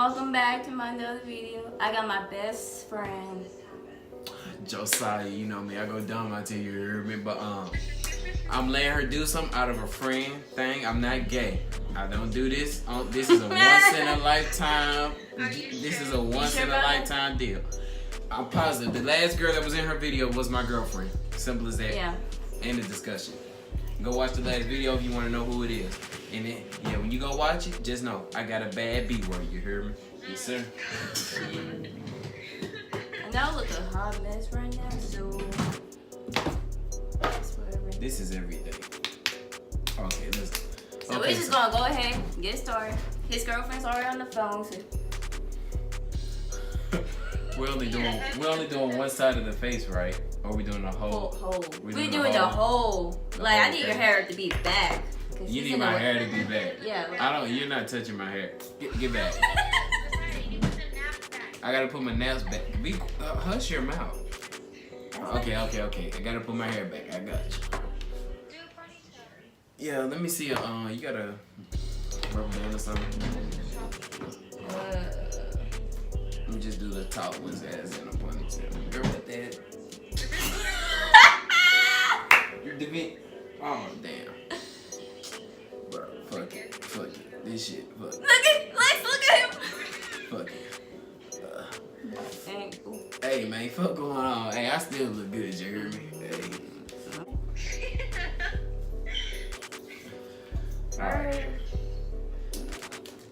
Welcome back to my another video. I got my best friend. Josiah, you know me. I go dumb until you hear me, but I'm letting her do something out of a friend thing. I'm not gay. I don't do this. This is a once in a lifetime. This is a once in a lifetime deal. I'm positive. The last girl that was in her video was my girlfriend. Simple as that. Yeah. End of discussion. Go watch the last video if you want to know who it is. And then, yeah, when you go watch it, just know I got a bad B word. You hear me? Yes, sir. And I look a hot mess right now, so that's whatever. This is everything. Okay, listen. So we're just gonna go ahead and get started. His girlfriend's already on the phone. So. We're only doing one side of the face, right? Or we doing the whole? We're doing the whole. Like I need your hair to be back. You need my hair to be back. Yeah. You're not touching my hair. Get back. I gotta put my nails back. Hush your mouth. Okay. I gotta put my hair back. I got you. Yeah, let me see. You gotta rub band or something. Let me just do the top ones as in a ponytail. Girl, what that? You're defeat. Oh damn. Bro, fuck it. This shit, fuck it. Look at him. Fuck it. Hey man, fuck going on. Hey, I still look good, you hear me? Hey. Alright.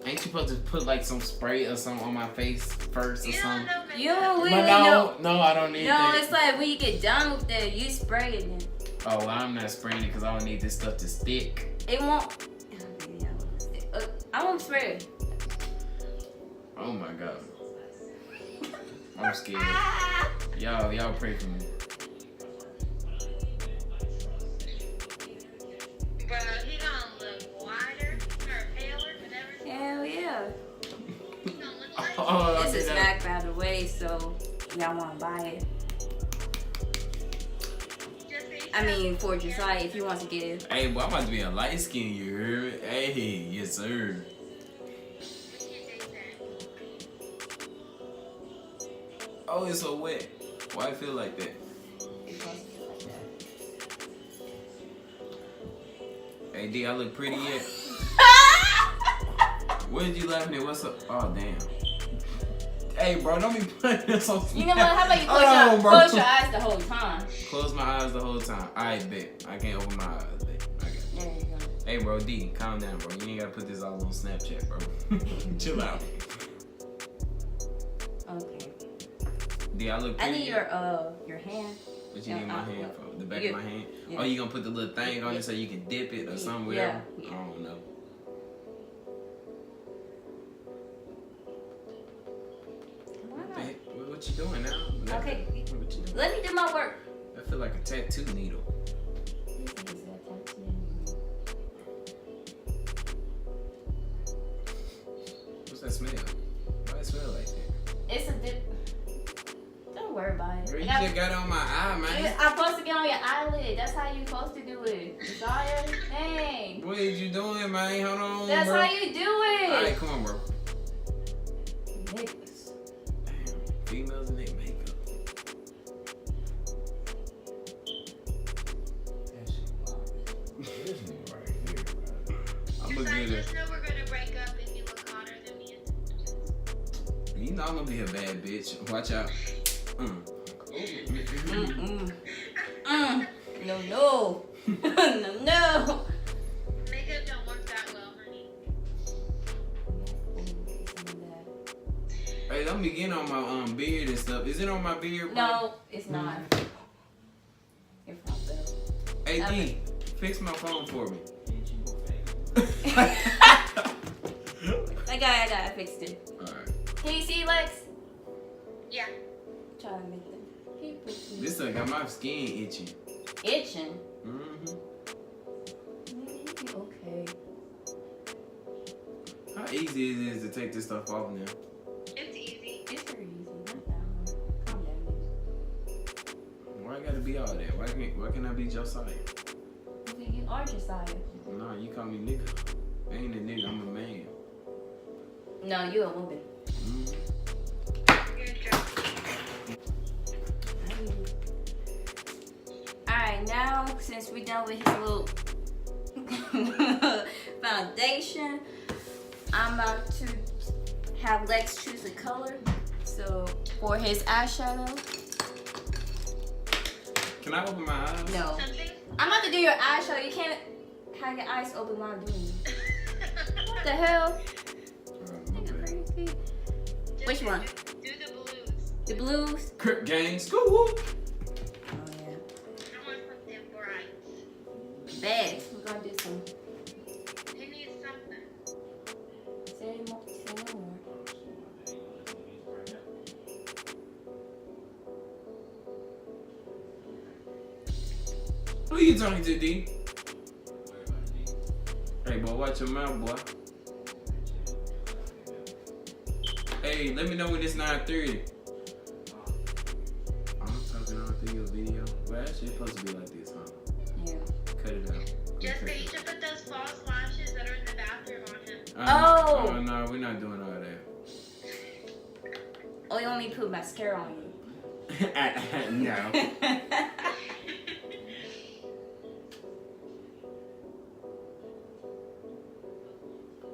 Ain't you supposed to put like some spray or something on my face first or something? You don't really know. No, I don't need that. No, it's like when you get done with that, you spray it then. Oh, well, I'm not spraying it because I don't need this stuff to stick. It won't. I won't spray it. Oh my god. I'm scared. Y'all pray for me. Bro, he gonna look wider or paler than everything. Hell yeah. He gonna look like This is back by the way, so y'all wanna buy it. I mean, for Josiah, if you want to get it. Hey, boy, I'm about to be a light skin, you heard me? Hey, yes sir. Oh, it's so wet. Why I feel like that? Hey, D, I look pretty yet? What did you laughing at? What's up? Oh, damn. Hey, bro, don't be putting this on. You know what? How about you close your eyes the whole time? Close my eyes the whole time. I bet. I can't open my eyes, babe. There you go. Hey, bro, D, calm down, bro. You ain't gotta put this all on Snapchat, bro. Chill out. Okay. D, I look pretty. I need your hand. What you need my hand for? The back of my hand? Yeah. Oh, you gonna put the little thing on it so you can dip it or something, whatever? Yeah. I don't know. What you doing now? Okay. What you doing? Let me do my work. I feel like a tattoo needle. What's that smell? Why it smell like that? It's a dip. Don't worry about it. Girl, you just got it on my eye, man. I'm supposed to get on your eyelid. That's how you supposed to do it. Josiah, hey. What are you doing, man? Hold on, That's bro. how you do it. All right, come on, bro. Niggas. Damn, females in their makeup. I'm gonna get it. just know we're gonna break up if you look hotter than me. You know I'm gonna be a bad bitch. Watch out. No. No. Makeup don't work that well, honey. Hey, don't be getting on my beard and stuff. Is it on my beard, bro? No, it's not. Your phone bill. Hey, D, fix my phone for me. I got it. I fixed it. Alright. Can you see, Lex? Yeah. Try to make them. This thing got my skin itching. Itching? Mm-hmm. Okay. How easy it is to take this stuff off now? It's easy. It's very easy. Not that one. Calm down. Why I gotta be all that? Why can't I be Josiah? You are Josiah. Nah, you call me nigga. I ain't a nigga, I'm a man. No, you a woman. right now, since we're done with his little foundation, I'm about to have Lex choose a color. So for his eyeshadow. Can I open my eyes? No. Something? I'm about to do your eyeshadow. You can't have your eyes open while I'm doing it. What the hell? Crazy. Which one? Do the blues. The blues? Crip gang, school. Oh yeah. I want something bright. Bad. We're gonna do some. He needs something. Say more. Say more. Who you talking to, D? Hey, boy, watch your mouth, boy. Hey, let me know when it's 9:30. I'm talking all through your video. Well, that shit supposed to be like this, huh? Yeah. Cut it out. Jessica, you should put those false lashes that are in the bathroom on him. Oh. Oh, no, we're not doing all that. Oh, you want me to put mascara on you? No.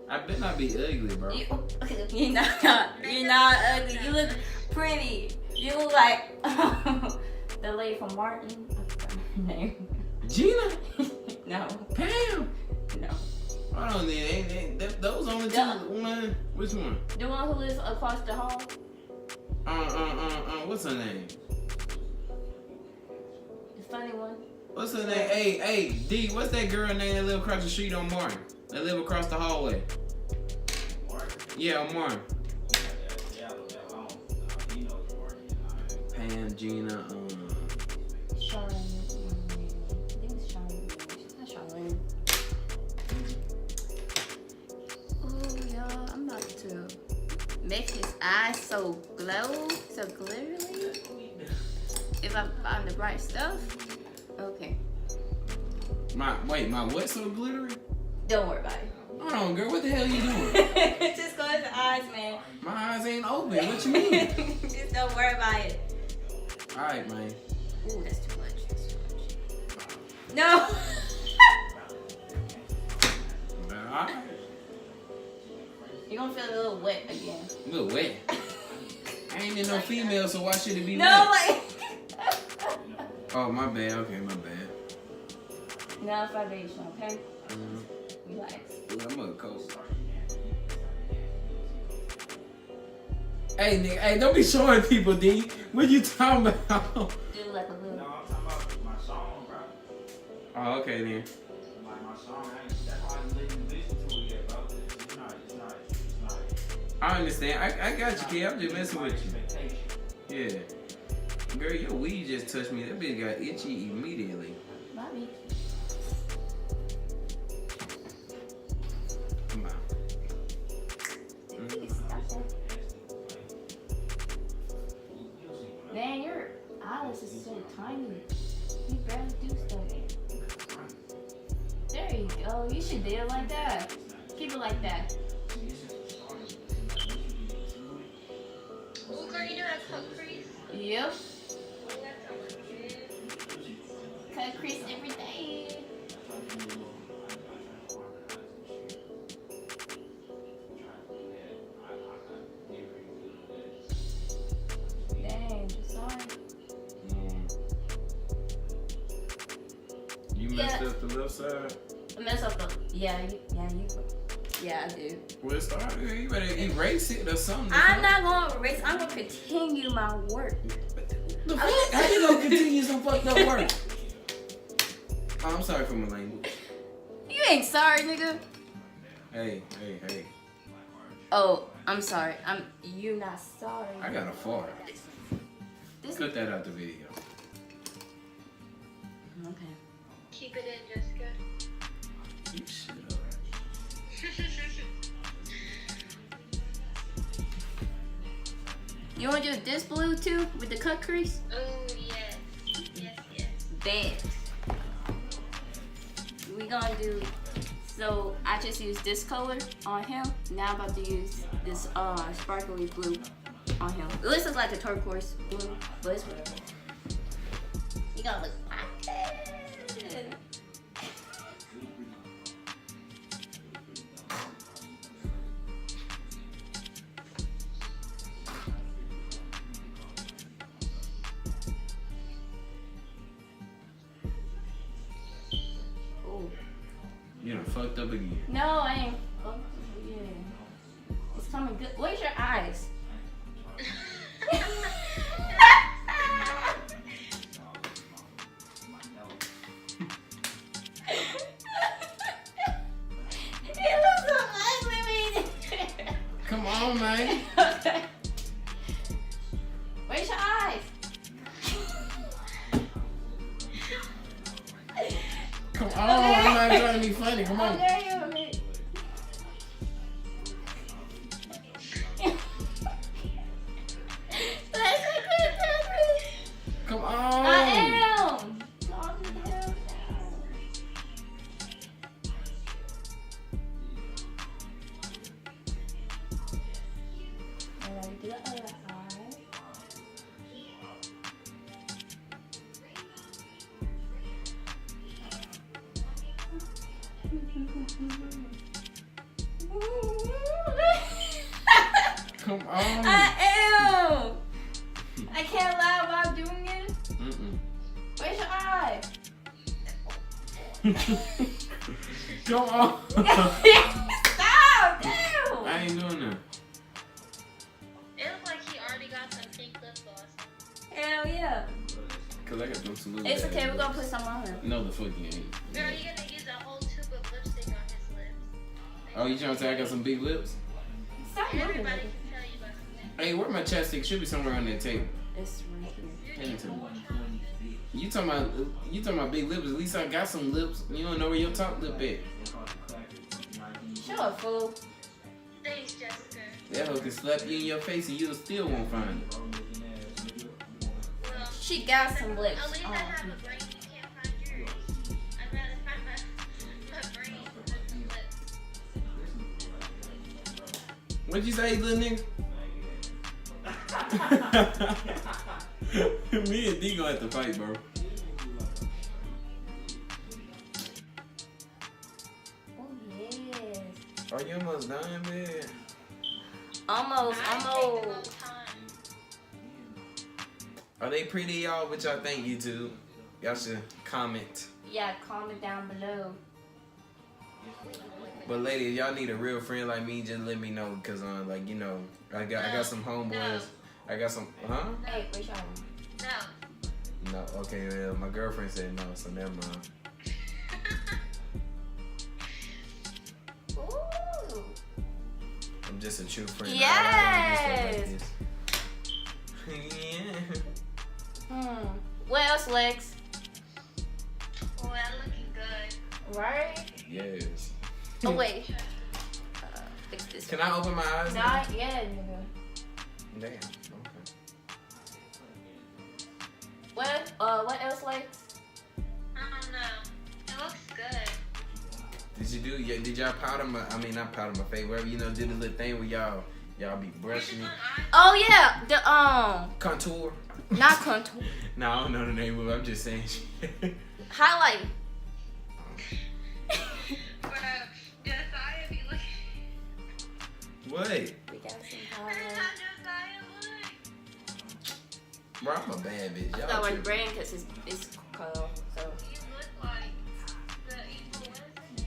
I better not be ugly, bro. You're not ugly. You look pretty. You look like the lady from Martin. I forgot her name. Gina? No. Pam? No. Hold on, then. Those only two. One. Which one? The one who lives across the hall. What's her name? The funny one. What's her name? Hey, D, what's that girl name that live across the street on Martin? That live across the hallway. Yeah, on Martin. Pam, Gina, Charlene. I think it's Charlene. She's not Charlene. Oh, y'all, I'm about to make his eyes so glittery. If I find the right stuff. Okay. my what so glittery? Don't worry about it. Hold on, girl, what the hell you doing? Just close your eyes, man. My eyes ain't open. What you mean? Just don't worry about it. Alright, man. Ooh, that's too much. That's too much. No. Alright. You're gonna feel a little wet again. A little wet. I ain't in no female, so why should it be No, wet? like. Oh, my bad. Okay, my bad. Now foundation, okay? Relax. Ooh, I'm a cold. Hey, nigga, hey, don't be showing people, D. What you talking about? Do like a little. No, I'm talking about my song, bro. Oh, okay then. Like my song, that's why I didn't listen to it yet, bro. It's not. I understand. I got you, kid. I'm just messing with you. Expectation. Yeah. Girl, your weed just touched me. That bitch got itchy immediately. Bobby. Come on. Stop that. Man, your eyelids is so tiny. You barely do stuff. There you go. You should do it like that. Keep it like that. Ooh, girl, you know that cut crease? Yep. Oh, that sounds good. Cut crease every day. Dang, sorry. You messed Yeah. up the left side? I mess up the. Yeah, I do. Well, start. You better erase it or something. I'm not gonna erase. I'm gonna continue my work. The fuck? How you gonna continue some fucked up work? Oh, I'm sorry for my language. You ain't sorry, nigga. Hey. Oh, I'm sorry. You not sorry. I got a fart. This Cut that out the video. Okay. Keep it in, Jessica. You shut up. You wanna do this blue too with the cut crease? Oh, yes. Yes. Bad. We gonna do. So I just used this color on him. Now I'm about to use this sparkly blue on him. This looks like a turquoise blue, but it's whatever. You gonna look like that. done fucked up again. No, I ain't. Oh, yeah. It's coming good. Where's your eyes? It looks so ugly, man. Come on, man. Okay. Where's your eyes? Come on, I'm not trying to be funny. Come on. Okay. Come on. I am. Calm down. Alright, do the other eye. Come on. I am. I can't lie while doing it. Mm-mm. Where's your eye? Come on. Stop! Damn! I ain't doing that. It looks like he already got some pink lip gloss. Hell yeah. Cause I got them salute. It's okay, we're gonna put some on her. No, the fuck you ain't. Girl, you're gonna use a whole tube of lipstick on his lips. Oh, you trying to say I got some big lips? Stop moving. Everybody can tell you about something. Hey, where my chapstick? Should be somewhere on that table. It's right here. Hand it to me. You talking about big lips? At least I got some lips. You don't know where your top lip at. Shut up, fool. Thanks, Jessica. That hoe can slap you in your face and you still won't find it. Well, She got some lips. at least I Oh. have a brain. You can't find yours. I'd rather find my brain than lips. What'd you say, little nigga? Me and D gonna have to fight, bro. Oh, yes. Are you almost done, man? Almost. I take a long time. Are they pretty, y'all? What y'all think, YouTube? Y'all should comment. Yeah, comment down below. But ladies, y'all need a real friend like me, just let me know, cause like, you know, I got some homeboys. No. I got some, huh? Hey, where's your eye? No. No, okay, well, my girlfriend said no, so never mind. Ooh. I'm just a true friend. Yes. Yeah. What else, Lex? Well, looking good. Right? Yes. Oh, wait. Fix this. Can I open my eyes? now? Not yet, nigga. Damn. Okay. What else, Lex? I don't know. It looks good. Did you do? Yeah. Did y'all powder my? I mean, not powder my face. Whatever, you know, did the little thing where y'all be brushing it. Oh, yeah. The, Contour. not contour. No, I don't know the name of it. I'm just saying. Highlight. Bro, Josiah be looking. What? We got some That's highlight. how Josiah looks. Bro, I'm a bad bitch. I Y'all thought my tripping. brain because it's cut off. So. You look like the evil one.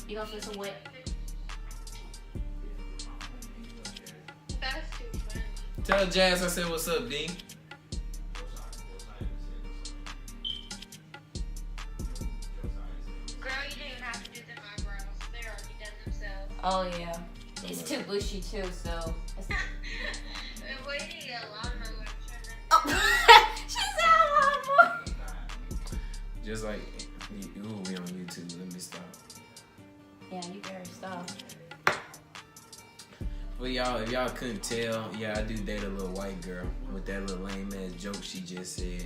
You gonna put some wet? That's too funny. Tell Jazz I said what's up, D. Girl, you didn't even have to do them eyebrows. They already done themselves. Oh yeah. It's too bushy too, so. And waiting to get a lawnmower to turn that. Oh. She said a lot more. Just like, ooh, we on YouTube. Let me stop. Yeah, you better stop. Well, y'all, if y'all couldn't tell, yeah, I do date a little white girl with that little lame ass joke she just said.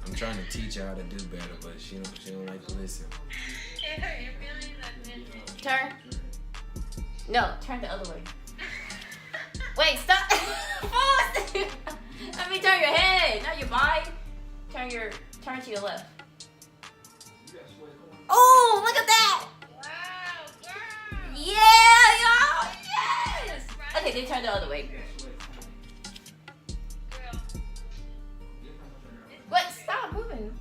I'm trying to teach her how to do better, but she don't like to listen. It hurt your feelings, I admit it. Turn. No, turn the other way. Wait, stop. Pause. Let me turn your head, not your body. Turn to your left. Oh, look at that. Wow, girl. Yeah, y'all. Yes. Okay, then turn the other way. Girl. What? Stop moving.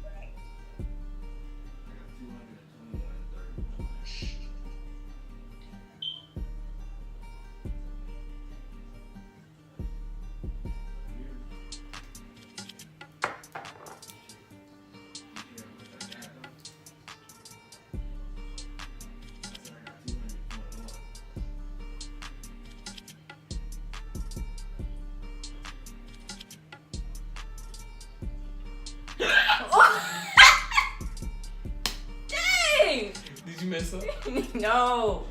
mess up? No.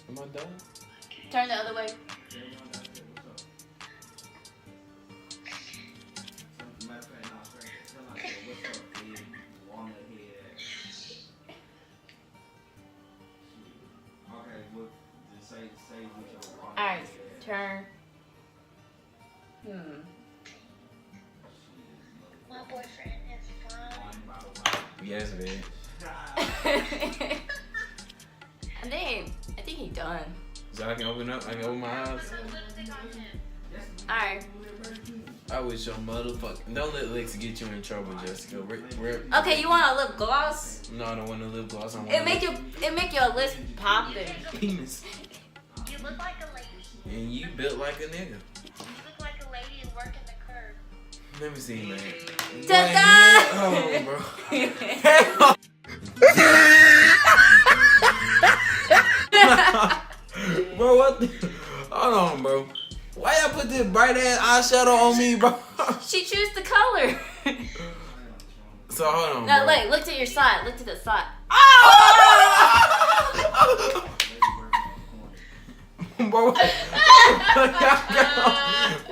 Am I done? Turn the other way. Alright, turn. My boyfriend is fine. Yes, bitch. I think he done. So I can open up. I can open my eyes. Alright. I wish your motherfucking. Don't let Lex get you in trouble, Jessica. Okay, you want a lip gloss? No, I don't want a lip gloss. I want It make your lips popping. penis. You look like a lady. And you built like a nigga. You look like a lady and working the curb. Let me see, man. Ta-da! Oh, bro. Bro, what the? Hold on, bro. Why y'all put this bright ass eyeshadow on me, bro? She choose the color. So hold on, No, bro. wait, look to your side. Look to the side. Bro,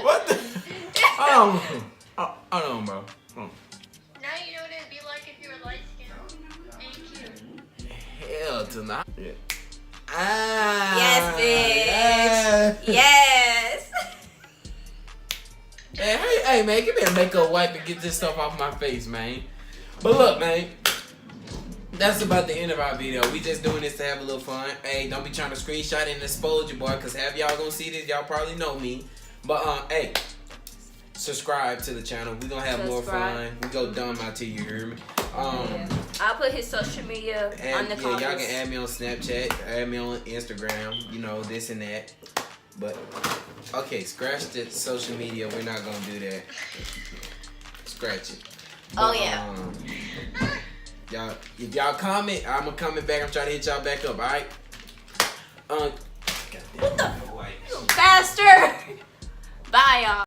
what the? Hold on, bro. Now you know what it'd be like if you were light skinned and cute. Hell to not. Yeah. Yes, bitch. Yes. Hey, man, give me a makeup wipe and get this stuff off my face, man. But look, man, that's about the end of our video. We just doing this to have a little fun. Hey, don't be trying to screenshot and expose your boy, because half y'all gonna see this. Y'all probably know me. But, hey, subscribe to the channel. We gonna have more fun. We go dumb out here, you hear me? I'll put his social media on the comments. Y'all can add me on Snapchat, add me on Instagram, you know, this and that. But, okay, scratch the social media. We're not gonna do that. Scratch it. Oh, yeah. Y'all, if y'all comment, I'm gonna comment back. I'm trying to hit y'all back up, alright? What the? Faster! Bye, y'all.